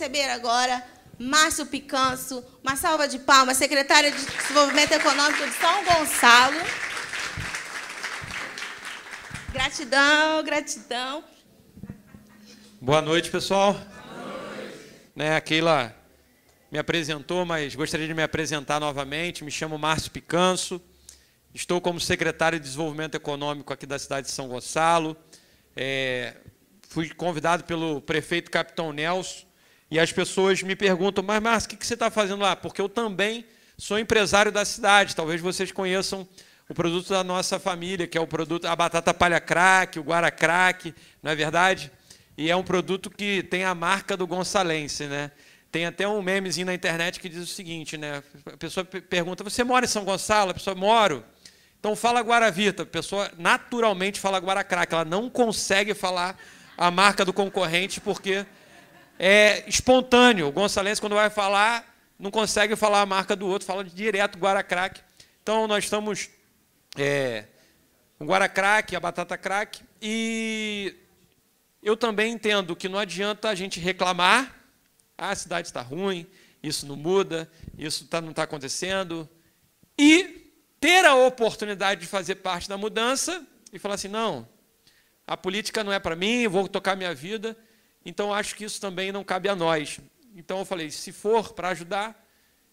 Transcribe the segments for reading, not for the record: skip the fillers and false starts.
receber agora Márcio Picanço, uma salva de palmas, secretário de Desenvolvimento Econômico de São Gonçalo. Gratidão, gratidão. Boa noite, pessoal. Boa noite. A Keila me apresentou, mas gostaria de me apresentar novamente. Me chamo Márcio Picanço, estou como secretário de Desenvolvimento Econômico aqui da cidade de São Gonçalo. Fui convidado pelo prefeito Capitão Nelson e as pessoas me perguntam, mas Márcio, o que você está fazendo lá? Porque eu também sou empresário da cidade. Talvez vocês conheçam o produto da nossa família, que é o produto, a batata palha crack, o guara crack, não é verdade? E é um produto que tem a marca do gonçalense, né? Tem até um memezinho na internet que diz o seguinte, né? A pessoa pergunta, você mora em São Gonçalo? A pessoa, moro. Então fala Guaravita. A pessoa naturalmente fala guara crack. Ela não consegue falar a marca do concorrente porque é espontâneo. O gonçalense, quando vai falar, não consegue falar a marca do outro, fala direto guara crack. Então nós estamos com guara crack, a batata crack, e eu também entendo que não adianta a gente reclamar, a cidade está ruim, isso não muda, isso não está acontecendo, e ter a oportunidade de fazer parte da mudança e falar assim, não, a política não é para mim, eu vou tocar minha vida, então acho que isso também não cabe a nós. Então eu falei, se for para ajudar,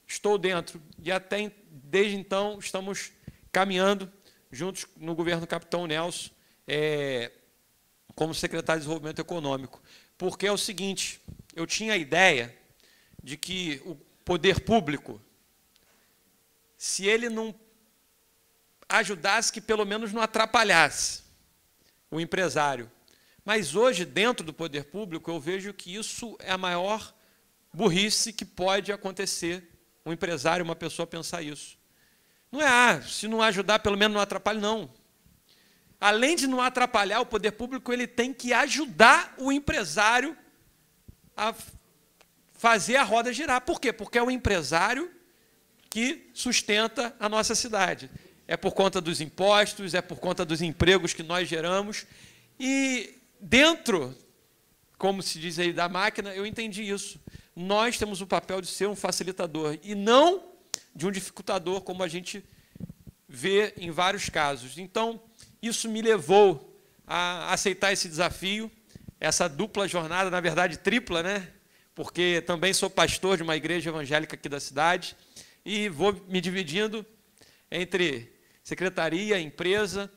estou dentro. E até desde então estamos caminhando juntos no governo do Capitão Nelson, como secretário de Desenvolvimento Econômico. Porque é o seguinte, eu tinha a ideia de que o poder público, se ele não ajudasse, que pelo menos não atrapalhasse o empresário. Mas hoje, dentro do poder público, eu vejo que isso é a maior burrice que pode acontecer, um empresário, uma pessoa pensar isso. Não é, se não ajudar, pelo menos não atrapalha, não. Além de não atrapalhar, o poder público ele tem que ajudar o empresário a fazer a roda girar. Por quê? Porque é o empresário que sustenta a nossa cidade. É por conta dos impostos, é por conta dos empregos que nós geramos. E dentro, como se diz aí, da máquina, eu entendi isso. Nós temos o papel de ser um facilitador e não de um dificultador, como a gente vê em vários casos. Então, isso me levou a aceitar esse desafio, essa dupla jornada, na verdade tripla, né? Porque também sou pastor de uma igreja evangélica aqui da cidade e vou me dividindo entre secretaria, empresa,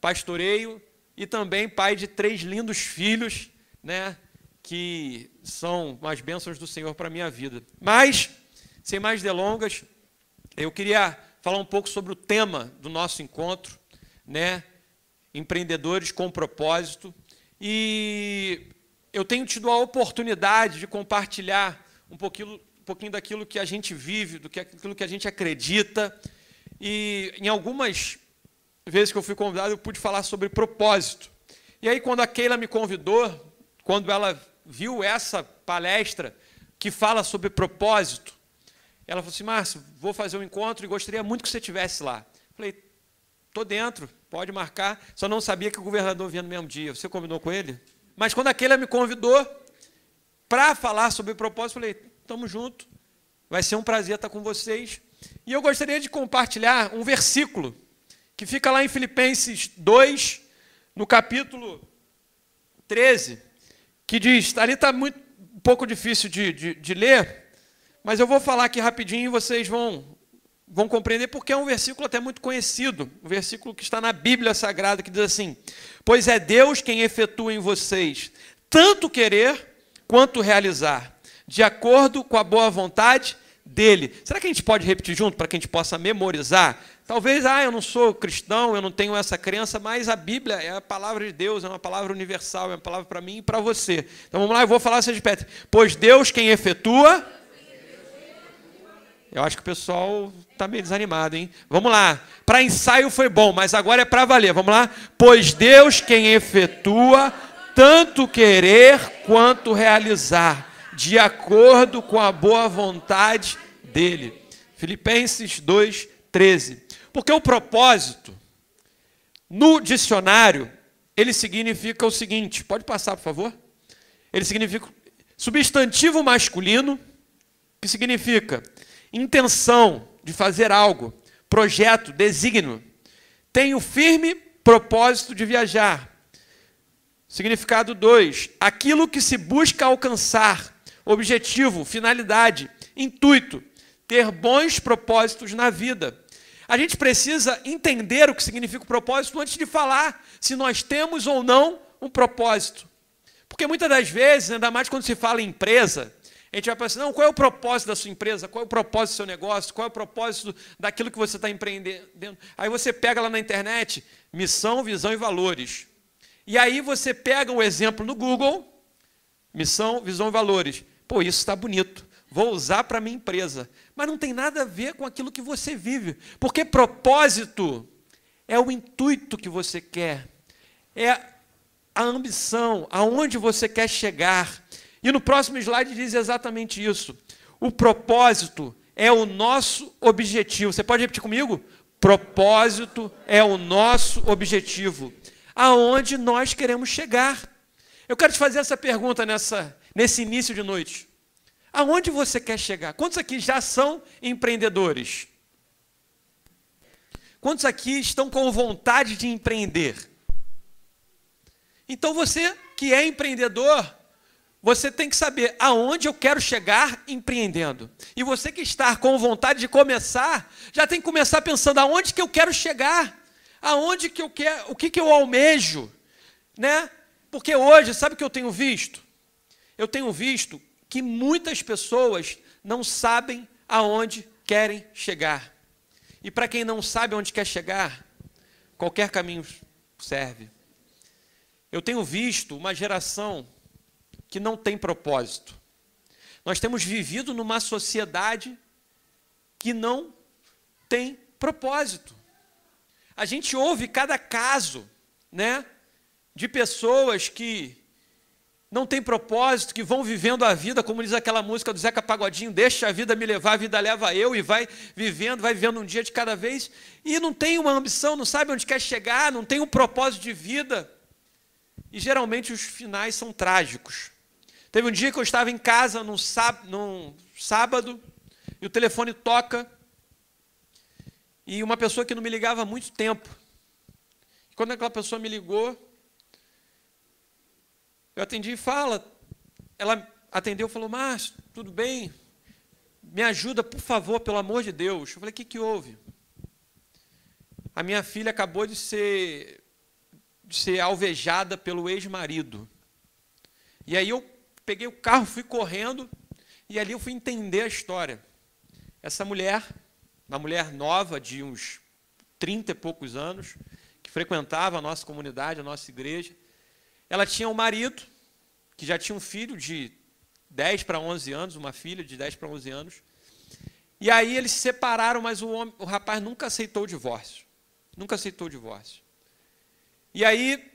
pastoreio e também pai de 3 lindos filhos, né? Que são umas bênçãos do Senhor para a minha vida. Mas, sem mais delongas, eu queria falar um pouco sobre o tema do nosso encontro, né? Empreendedores com propósito. E eu tenho tido a oportunidade de compartilhar um pouquinho daquilo que a gente vive, daquilo que a gente acredita. E em algumas vezes que eu fui convidado, eu pude falar sobre propósito. E aí, quando a Keila me convidou, quando ela viu essa palestra que fala sobre propósito, ela falou assim, Márcio, vou fazer um encontro e gostaria muito que você estivesse lá. Falei, estou dentro, pode marcar. Só não sabia que o governador vinha no mesmo dia. Você combinou com ele? Mas quando a Keila me convidou para falar sobre propósito, falei, estamos juntos, vai ser um prazer estar com vocês. E eu gostaria de compartilhar um versículo que fica lá em Filipenses 2, no capítulo 13, que diz, ali está um pouco difícil de ler, mas eu vou falar aqui rapidinho e vocês vão compreender, porque é um versículo até muito conhecido, um versículo que está na Bíblia Sagrada, que diz assim, pois é Deus quem efetua em vocês tanto querer quanto realizar, de acordo com a boa vontade dele. Será que a gente pode repetir junto, para que a gente possa memorizar? Talvez, eu não sou cristão, eu não tenho essa crença, mas a Bíblia é a palavra de Deus, é uma palavra universal, é uma palavra para mim e para você. Então vamos lá, eu vou falar, vocês repetem. Pois Deus quem efetua... Eu acho que o pessoal está meio desanimado, hein? Vamos lá. Para ensaio foi bom, mas agora é para valer. Vamos lá? Pois Deus quem efetua tanto querer quanto realizar, de acordo com a boa vontade dele. Filipenses 2, 13. Porque o propósito, no dicionário, ele significa o seguinte. Pode passar, por favor? Ele significa Substantivo masculino, que significa intenção de fazer algo, projeto, desígnio. Tenho firme propósito de viajar. Significado 2, aquilo que se busca alcançar, objetivo, finalidade, intuito, ter bons propósitos na vida. A gente precisa entender o que significa o propósito antes de falar se nós temos ou não um propósito. Porque muitas das vezes, ainda mais quando se fala em empresa, a gente vai pensar, não, qual é o propósito da sua empresa? Qual é o propósito do seu negócio? Qual é o propósito daquilo que você está empreendendo? Aí você pega lá na internet, missão, visão e valores. E aí você pega um exemplo no Google, missão, visão e valores. Pô, isso está bonito, vou usar para a minha empresa. Mas não tem nada a ver com aquilo que você vive. Porque propósito é o intuito que você quer, é a ambição, aonde você quer chegar. E no próximo slide diz exatamente isso. O propósito é o nosso objetivo. Você pode repetir comigo? Propósito é o nosso objetivo. Aonde nós queremos chegar. Eu quero te fazer essa pergunta nesse início de noite. Aonde você quer chegar? Quantos aqui já são empreendedores? Quantos aqui estão com vontade de empreender? Então você que é empreendedor, você tem que saber aonde eu quero chegar empreendendo. E você que está com vontade de começar, já tem que começar pensando aonde que eu quero chegar. Aonde que eu quero, o que que eu almejo, né? Porque hoje, sabe o que eu tenho visto? Eu tenho visto que muitas pessoas não sabem aonde querem chegar. E para quem não sabe aonde quer chegar, qualquer caminho serve. Eu tenho visto uma geração que não tem propósito. Nós temos vivido numa sociedade que não tem propósito. A gente ouve cada caso, né, de pessoas que não têm propósito, que vão vivendo a vida, como diz aquela música do Zeca Pagodinho, deixa a vida me levar, a vida leva eu, e vai vivendo um dia de cada vez, e não tem uma ambição, não sabe onde quer chegar, não tem um propósito de vida, e geralmente os finais são trágicos. Teve um dia que eu estava em casa, num sábado, e o telefone toca, e uma pessoa que não me ligava há muito tempo. Quando aquela pessoa me ligou, eu atendi e fala. Ela atendeu e falou, Márcio, tudo bem? Me ajuda, por favor, pelo amor de Deus. Eu falei, o que que houve? A minha filha acabou de ser alvejada pelo ex-marido. E aí eu peguei o carro, fui correndo, e ali eu fui entender a história. Essa mulher, uma mulher nova, de uns 30 e poucos anos, que frequentava a nossa comunidade, a nossa igreja, ela tinha um marido, que já tinha um filho de 10 para 11 anos, uma filha de 10 para 11 anos, e aí eles se separaram, mas o rapaz nunca aceitou o divórcio. Nunca aceitou o divórcio. E aí,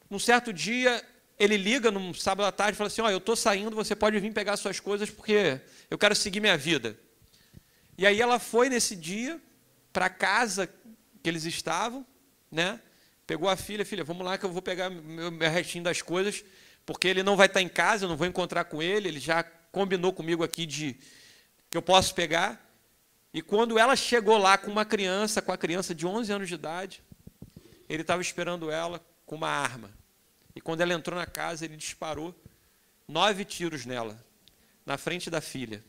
num certo dia, ele liga num sábado à tarde e fala assim, eu estou saindo, você pode vir pegar suas coisas, porque eu quero seguir minha vida. E aí ela foi nesse dia para a casa que eles estavam, né? Pegou a filha, vamos lá que eu vou pegar meu restinho das coisas, porque ele não vai estar em casa, eu não vou encontrar com ele já combinou comigo aqui que eu posso pegar. E quando ela chegou lá com a criança de 11 anos de idade, ele estava esperando ela com uma arma. E quando ela entrou na casa, ele disparou 9 tiros nela, na frente da filha.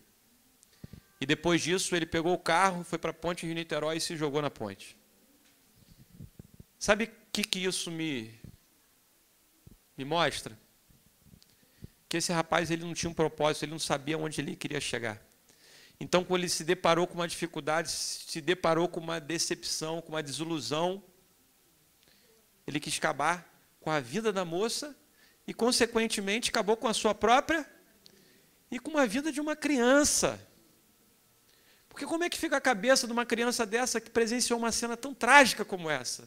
E depois disso, ele pegou o carro, foi para a ponte de Niterói e se jogou na ponte. Sabe o que isso me mostra? Que esse rapaz ele não tinha um propósito, ele não sabia onde ele queria chegar. Então, quando ele se deparou com uma dificuldade, se deparou com uma decepção, com uma desilusão, ele quis acabar com a vida da moça e, consequentemente, acabou com a sua própria e com a vida de uma criança. Porque como é que fica a cabeça de uma criança dessa que presenciou uma cena tão trágica como essa?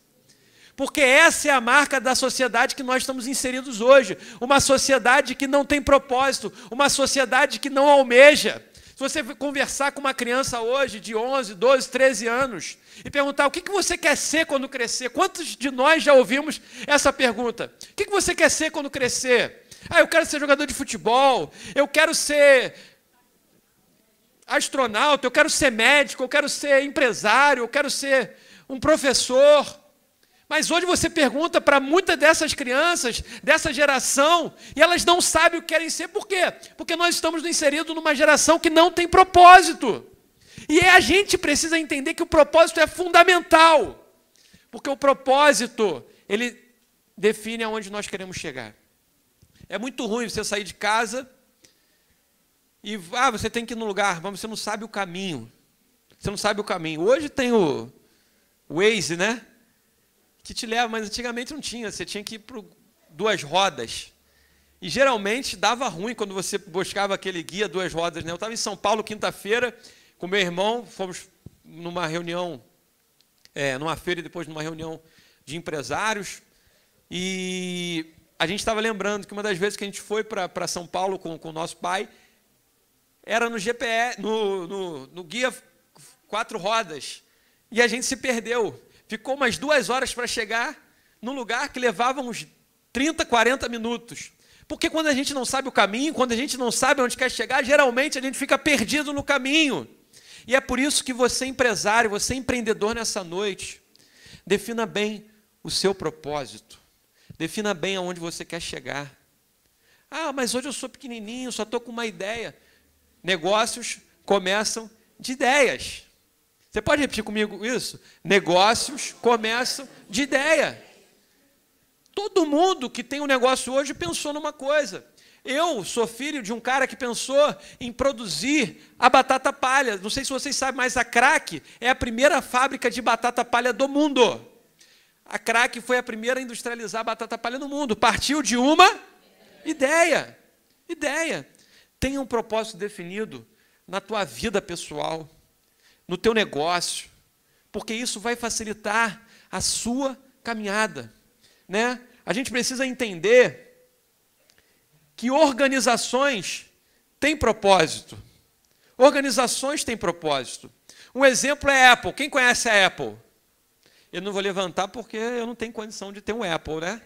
Porque essa é a marca da sociedade que nós estamos inseridos hoje. Uma sociedade que não tem propósito, uma sociedade que não almeja. Se você conversar com uma criança hoje de 11, 12, 13 anos e perguntar o que você quer ser quando crescer, quantos de nós já ouvimos essa pergunta? O que você quer ser quando crescer? Ah, eu quero ser jogador de futebol, eu quero ser astronauta, eu quero ser médico, eu quero ser empresário, eu quero ser um professor. Mas hoje você pergunta para muitas dessas crianças, dessa geração, e elas não sabem o que querem ser. Por quê? Porque nós estamos inseridos numa geração que não tem propósito. E a gente precisa entender que o propósito é fundamental. Porque o propósito, ele define aonde nós queremos chegar. É muito ruim você sair de casa e você tem que ir no lugar, mas você não sabe o caminho. Você não sabe o caminho. Hoje tem o Waze, né? Que te leva, mas antigamente não tinha. Você tinha que ir por 2 rodas. E geralmente dava ruim quando você buscava aquele guia 2 rodas, né? Eu estava em São Paulo quinta-feira com meu irmão, fomos numa reunião, numa feira e depois numa reunião de empresários. E a gente estava lembrando que uma das vezes que a gente foi para São Paulo com o nosso pai, era no GPS, no guia 4 rodas. E a gente se perdeu. Ficou umas 2 horas para chegar num lugar que levava uns 30, 40 minutos. Porque quando a gente não sabe o caminho, quando a gente não sabe onde quer chegar, geralmente a gente fica perdido no caminho. E é por isso que você, empresário, você, empreendedor nessa noite, defina bem o seu propósito. Defina bem aonde você quer chegar. Ah, mas hoje eu sou pequenininho, só estou com uma ideia. Negócios começam de ideias. Você pode repetir comigo isso? Negócios começam de ideia. Todo mundo que tem um negócio hoje pensou numa coisa. Eu sou filho de um cara que pensou em produzir a batata palha. Não sei se vocês sabem, mas a Crack é a primeira fábrica de batata palha do mundo. A Crack foi a primeira a industrializar a batata palha no mundo. Partiu de uma ideia. Ideia. Tenha um propósito definido na tua vida pessoal, no teu negócio, porque isso vai facilitar a sua caminhada, né? A gente precisa entender que organizações têm propósito. Organizações têm propósito. Um exemplo é a Apple. Quem conhece a Apple? Eu não vou levantar porque eu não tenho condição de ter um Apple, né?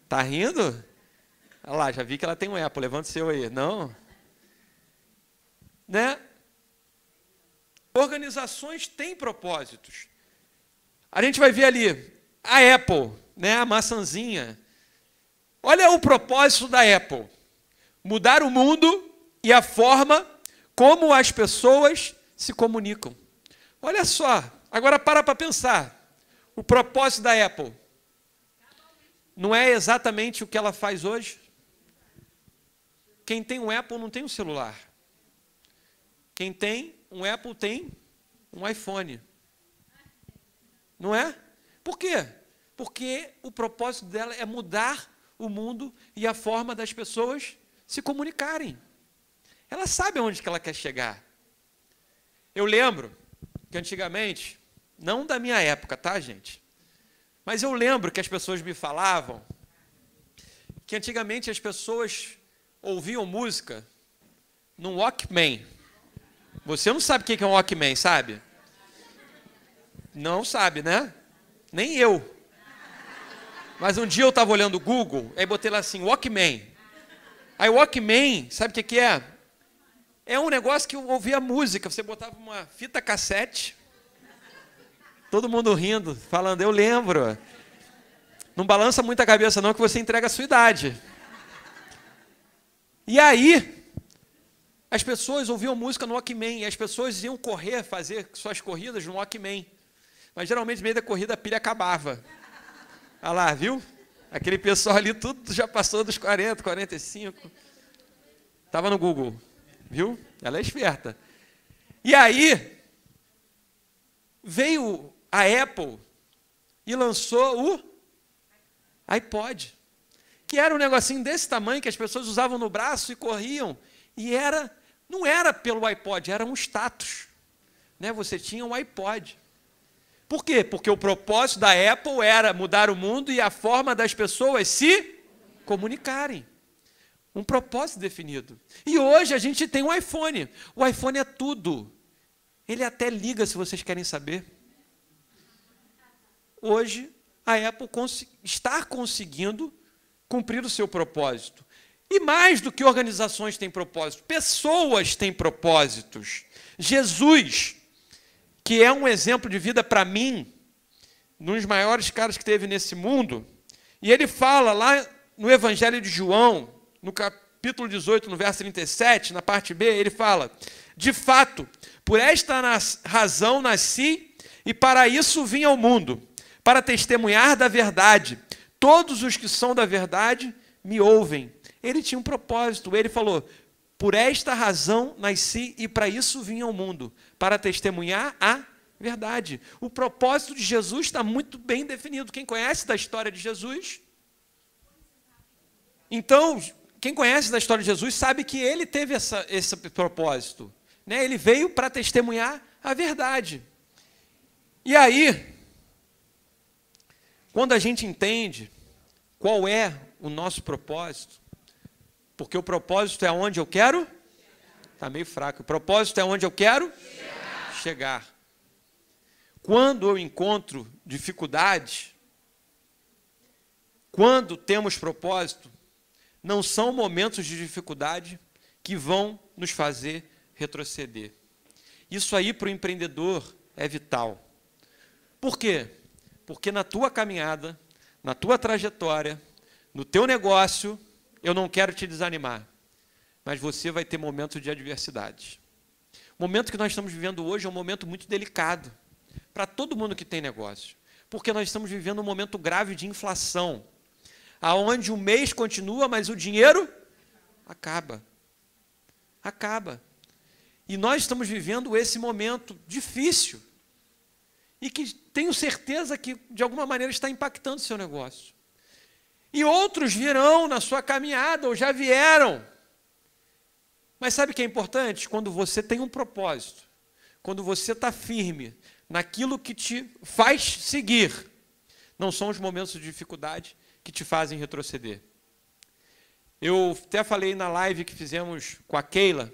Tá rindo? Olha lá, já vi que ela tem um Apple. Levanta o seu aí. Não? Né? Organizações têm propósitos. A gente vai ver ali a Apple, né, a maçãzinha. Olha o propósito da Apple: mudar o mundo e a forma como as pessoas se comunicam. Olha só, agora para pensar. O propósito da Apple não é exatamente o que ela faz hoje? Quem tem um Apple não tem um celular. Quem tem um Apple tem um iPhone. Não é? Por quê? Porque o propósito dela é mudar o mundo e a forma das pessoas se comunicarem. Ela sabe aonde que ela quer chegar. Eu lembro que antigamente, não da minha época, tá, gente? Mas eu lembro que as pessoas me falavam que antigamente as pessoas ouviam música num Walkman. Você não sabe o que é um Walkman, sabe? Não sabe, né? Nem eu. Mas um dia eu estava olhando o Google, aí botei lá assim, Walkman. Aí Walkman, sabe o que é? É um negócio que eu ouvia música. Você botava uma fita cassete, todo mundo rindo, falando, eu lembro. Não balança muito a cabeça não, que você entrega a sua idade. E aí, as pessoas ouviam música no Walkman, e as pessoas iam correr, fazer suas corridas no Walkman. Mas geralmente, no meio da corrida, a pilha acabava. Olha lá, viu? Aquele pessoal ali, tudo já passou dos 40, 45. Estava no Google, viu? Ela é esperta. E aí, veio a Apple e lançou o iPod, que era um negocinho desse tamanho que as pessoas usavam no braço e corriam. E não era pelo iPod, era um status, né? Você tinha um iPod. Por quê? Porque o propósito da Apple era mudar o mundo e a forma das pessoas se comunicarem. Um propósito definido. E hoje a gente tem um iPhone. O iPhone é tudo. Ele até liga, se vocês querem saber. Hoje, a Apple está conseguindo cumprir o seu propósito. E mais do que organizações têm propósito, pessoas têm propósitos. Jesus, que é um exemplo de vida para mim, um dos maiores caras que teve nesse mundo, e ele fala lá no Evangelho de João, no capítulo 18, no verso 37, na parte B, ele fala: de fato, por esta razão nasci e para isso vim ao mundo, para testemunhar da verdade. Todos os que são da verdade me ouvem. Ele tinha um propósito, ele falou: por esta razão nasci e para isso vim ao mundo, para testemunhar a verdade. O propósito de Jesus está muito bem definido. Quem conhece da história de Jesus? Então, quem conhece da história de Jesus sabe que ele teve esse propósito, né? Ele veio para testemunhar a verdade. E aí, quando a gente entende qual é o nosso propósito, porque o propósito é onde eu quero? Está meio fraco. O propósito é onde eu quero? Chegar. Quando eu encontro dificuldade, quando temos propósito, não são momentos de dificuldade que vão nos fazer retroceder. Isso aí para o empreendedor é vital. Por quê? Porque na tua caminhada, na tua trajetória, no teu negócio, eu não quero te desanimar, mas você vai ter momentos de adversidade. O momento que nós estamos vivendo hoje é um momento muito delicado para todo mundo que tem negócio, porque nós estamos vivendo um momento grave de inflação, aonde o mês continua, mas o dinheiro acaba. Acaba. E nós estamos vivendo esse momento difícil e que tenho certeza que, de alguma maneira, está impactando o seu negócio. E outros virão na sua caminhada, ou já vieram. Mas sabe o que é importante? Quando você tem um propósito, quando você está firme naquilo que te faz seguir, não são os momentos de dificuldade que te fazem retroceder. Eu até falei na live que fizemos com a Keila,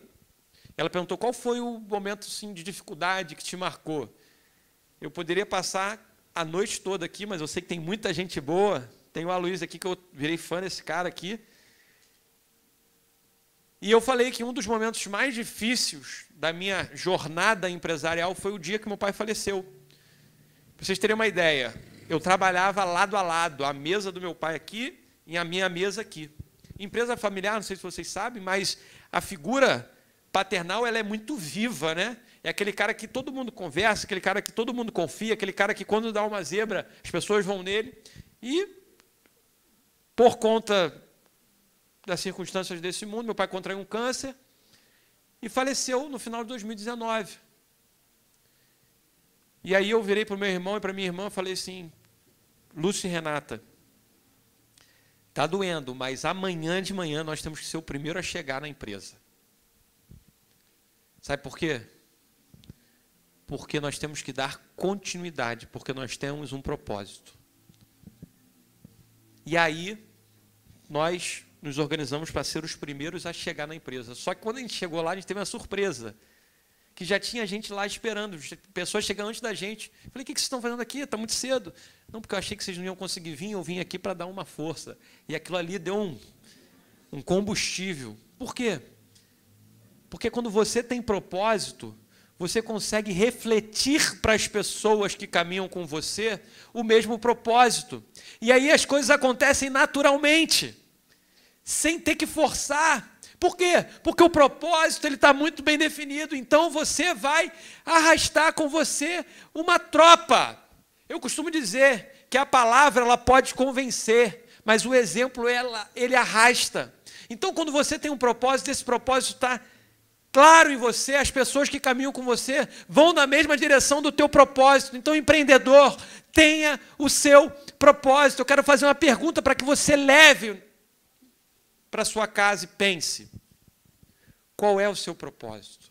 ela perguntou qual foi o momento assim, de dificuldade que te marcou. Eu poderia passar a noite toda aqui, mas eu sei que tem muita gente boa. Tem o Aloysio aqui, que eu virei fã desse cara aqui. E eu falei que um dos momentos mais difíceis da minha jornada empresarial foi o dia que meu pai faleceu. Para vocês terem uma ideia, eu trabalhava lado a lado, a mesa do meu pai aqui e a minha mesa aqui. Empresa familiar, não sei se vocês sabem, mas a figura paternal ela é muito viva, né? É aquele cara que todo mundo conversa, aquele cara que todo mundo confia, aquele cara que quando dá uma zebra, as pessoas vão nele. E, por conta das circunstâncias desse mundo, meu pai contraiu um câncer e faleceu no final de 2019. E aí eu virei para o meu irmão e para a minha irmã e falei assim: Lúcio e Renata, está doendo, mas amanhã de manhã nós temos que ser o primeiro a chegar na empresa. Sabe por quê? Porque nós temos que dar continuidade, porque nós temos um propósito. E aí, nós nos organizamos para ser os primeiros a chegar na empresa. Só que quando a gente chegou lá, a gente teve uma surpresa, que já tinha gente lá esperando, pessoas chegando antes da gente. Eu falei: o que vocês estão fazendo aqui? Está muito cedo. Não, porque eu achei que vocês não iam conseguir vir, eu vim aqui para dar uma força. E aquilo ali deu um combustível. Por quê? Porque quando você tem propósito, você consegue refletir para as pessoas que caminham com você o mesmo propósito. E aí as coisas acontecem naturalmente, sem ter que forçar. Por quê? Porque o propósito está muito bem definido. Então você vai arrastar com você uma tropa. Eu costumo dizer que a palavra ela pode convencer, mas o exemplo ele arrasta. Então quando você tem um propósito, esse propósito está claro em você, as pessoas que caminham com você vão na mesma direção do teu propósito. Então, empreendedor, tenha o seu propósito. Eu quero fazer uma pergunta para que você leve para sua casa e pense: qual é o seu propósito?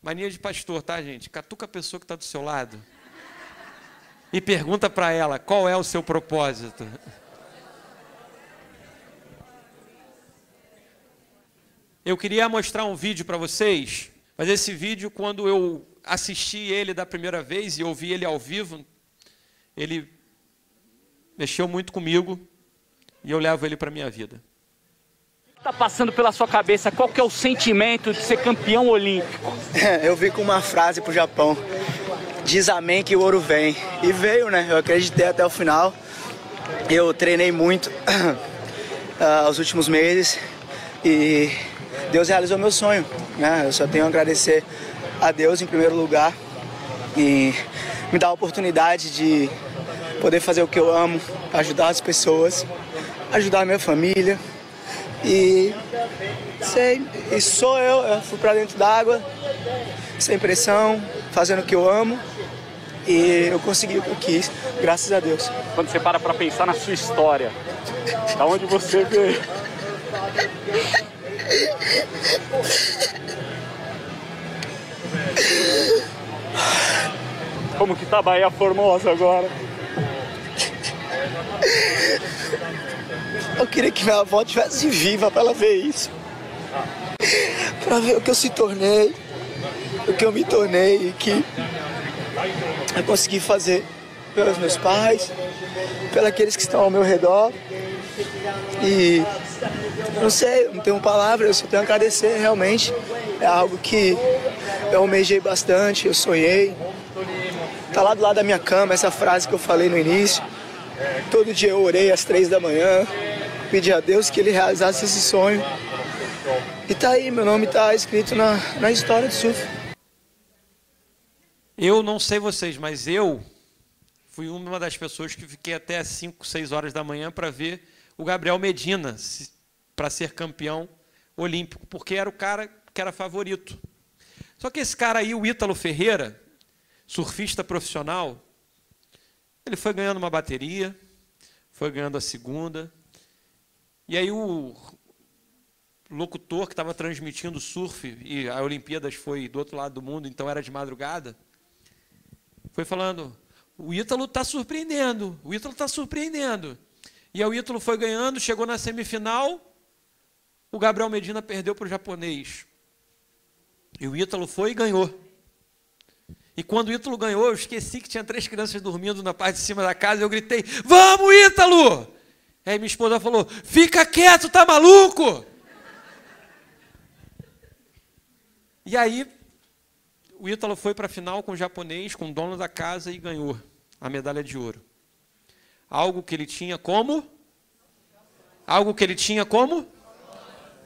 Mania de pastor, tá, gente? Catuca a pessoa que está do seu lado e pergunta para ela: qual é o seu propósito? Eu queria mostrar um vídeo para vocês, mas esse vídeo, quando eu assisti ele da primeira vez e ouvi ele ao vivo, ele mexeu muito comigo e eu levo ele para a minha vida. Está passando pela sua cabeça? Qual que é o sentimento de ser campeão olímpico? Eu vim com uma frase pro Japão: diz amém que o ouro vem. E veio, né? Eu acreditei até o final. Eu treinei muito os últimos meses e Deus realizou meu sonho, né? Eu só tenho a agradecer a Deus em primeiro lugar e me dar a oportunidade de poder fazer o que eu amo, ajudar as pessoas, ajudar a minha família. E sou eu fui pra dentro d'água, sem pressão, fazendo o que eu amo, e eu consegui o que eu quis, graças a Deus. Quando você para pensar na sua história, da onde você veio? Como que tá a Bahia Formosa agora? Eu queria que minha avó estivesse viva para ela ver isso. Para ver o que eu se tornei, o que eu me tornei e que eu consegui fazer pelos meus pais, pelos aqueles que estão ao meu redor. E não sei, não tenho palavras, eu só tenho a agradecer realmente. É algo que eu almejei bastante, eu sonhei. Tá lá do lado da minha cama essa frase que eu falei no início. Todo dia eu orei às 3 da manhã, pedi a Deus que Ele realizasse esse sonho. E tá aí, meu nome tá escrito na história do surf. Eu não sei vocês, mas eu fui uma das pessoas que fiquei até 5, 6 horas da manhã para ver o Gabriel Medina para ser campeão olímpico, porque era o cara que era favorito. Só que esse cara aí, o Ítalo Ferreira, surfista profissional, ele foi ganhando uma bateria, foi ganhando a segunda, e aí o locutor que estava transmitindo surf, e a Olimpíadas foi do outro lado do mundo, então era de madrugada, foi falando: o Ítalo está surpreendendo, o Ítalo está surpreendendo. E aí o Ítalo foi ganhando, chegou na semifinal, o Gabriel Medina perdeu para o japonês. E o Ítalo foi e ganhou. E quando o Ítalo ganhou, eu esqueci que tinha 3 crianças dormindo na parte de cima da casa, e eu gritei: vamos, Ítalo! Aí minha esposa falou: fica quieto, tá maluco? E aí o Ítalo foi para a final com o japonês, com o dono da casa, e ganhou a medalha de ouro. Algo que ele tinha como? Algo que ele tinha como?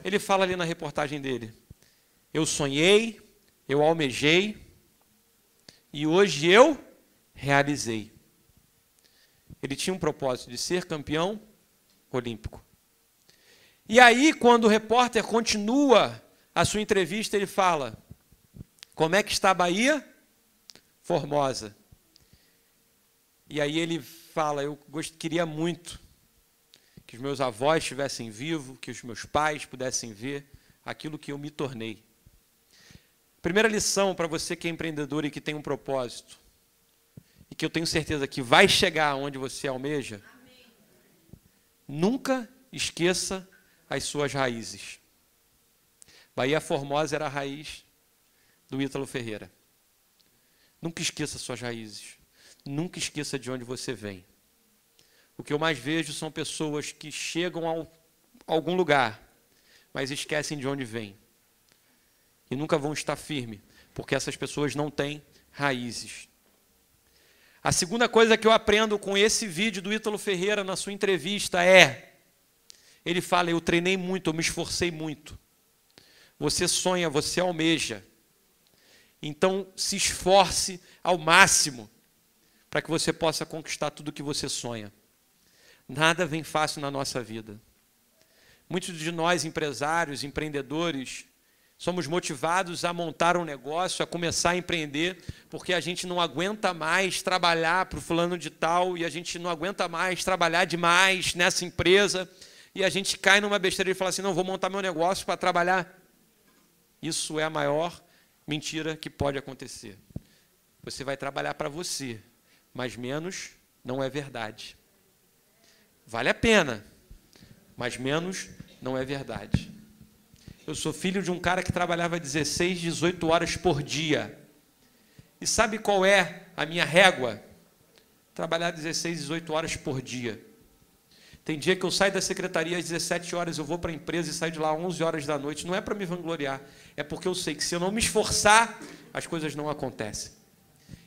Ele fala ali na reportagem dele: eu sonhei, eu almejei, e hoje eu realizei. Ele tinha um propósito de ser campeão olímpico. E aí, quando o repórter continua a sua entrevista, ele fala: como é que está a Bahia? Formosa. E aí ele fala: eu queria muito que os meus avós estivessem vivos, que os meus pais pudessem ver aquilo que eu me tornei. Primeira lição para você que é empreendedor e que tem um propósito, e que eu tenho certeza que vai chegar onde você almeja: nunca esqueça as suas raízes. Bahia Formosa era a raiz do Ítalo Ferreira. Nunca esqueça as suas raízes. Nunca esqueça de onde você vem. O que eu mais vejo são pessoas que chegam a algum lugar, mas esquecem de onde vêm. E nunca vão estar firmes, porque essas pessoas não têm raízes. A segunda coisa que eu aprendo com esse vídeo do Ítalo Ferreira na sua entrevista é: ele fala: eu treinei muito, eu me esforcei muito. Você sonha, você almeja. Então se esforce ao máximo para que você possa conquistar tudo o que você sonha. Nada vem fácil na nossa vida. Muitos de nós, empresários, empreendedores, somos motivados a montar um negócio, a começar a empreender, porque a gente não aguenta mais trabalhar para o fulano de tal, e a gente não aguenta mais trabalhar demais nessa empresa, e a gente cai numa besteira e fala assim: não, vou montar meu negócio para trabalhar. Isso é a maior mentira que pode acontecer. Você vai trabalhar para você, mas menos não é verdade. Vale a pena, mas menos não é verdade. Eu sou filho de um cara que trabalhava 16, 18 horas por dia. E sabe qual é a minha régua? Trabalhar 16, 18 horas por dia. Tem dia que eu saio da secretaria às 17 horas, eu vou para a empresa e saio de lá às 11 horas da noite. Não é para me vangloriar, é porque eu sei que se eu não me esforçar, as coisas não acontecem.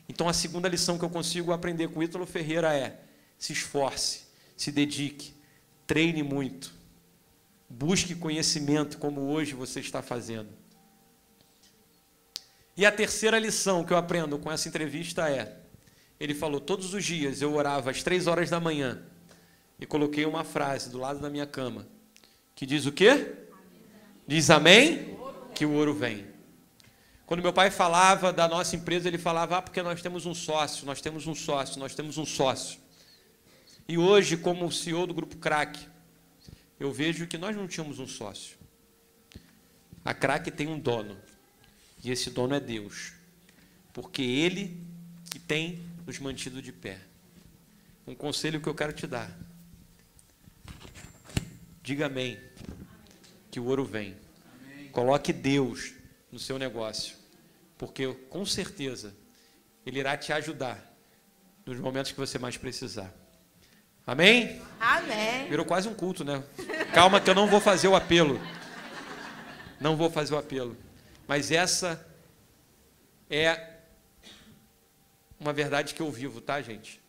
Então, a segunda lição que eu consigo aprender com o Ítalo Ferreira é: se esforce, se dedique, treine muito, busque conhecimento, como hoje você está fazendo. E a terceira lição que eu aprendo com essa entrevista é: ele falou, todos os dias eu orava às 3 horas da manhã e coloquei uma frase do lado da minha cama, que diz o quê? Diz amém? Que o ouro vem. Quando meu pai falava da nossa empresa, ele falava, porque nós temos um sócio, nós temos um sócio, nós temos um sócio. E hoje, como CEO do Grupo Crack, eu vejo que nós não tínhamos um sócio. A Crack tem um dono, e esse dono é Deus, porque Ele que tem nos mantido de pé. Um conselho que eu quero te dar: diga amém, que o ouro vem. Amém. Coloque Deus no seu negócio, porque com certeza Ele irá te ajudar nos momentos que você mais precisar. Amém? Amém. Virou quase um culto, né? Calma que eu não vou fazer o apelo. Não vou fazer o apelo. Mas essa é uma verdade que eu vivo, tá, gente?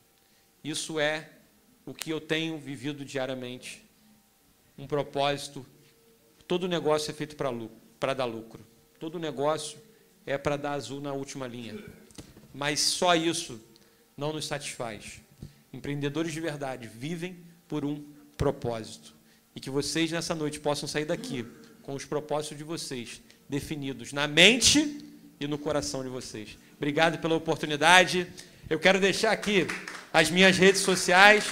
Isso é o que eu tenho vivido diariamente. Um propósito. Todo negócio é feito para dar lucro. Todo negócio é para dar azul na última linha. Mas só isso não nos satisfaz. Empreendedores de verdade vivem por um propósito. E que vocês, nessa noite, possam sair daqui com os propósitos de vocês definidos na mente e no coração de vocês. Obrigado pela oportunidade. Eu quero deixar aqui as minhas redes sociais.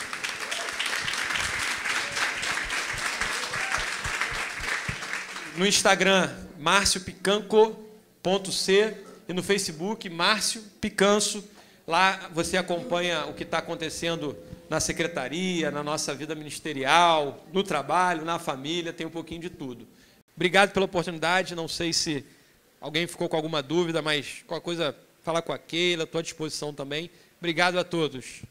No Instagram, marciopicanco.c, e no Facebook, Márcio Picanso. Lá você acompanha o que está acontecendo na secretaria, na nossa vida ministerial, no trabalho, na família, tem um pouquinho de tudo. Obrigado pela oportunidade. Não sei se alguém ficou com alguma dúvida, mas qualquer coisa, fala com a Keila, estou à disposição também. Obrigado a todos.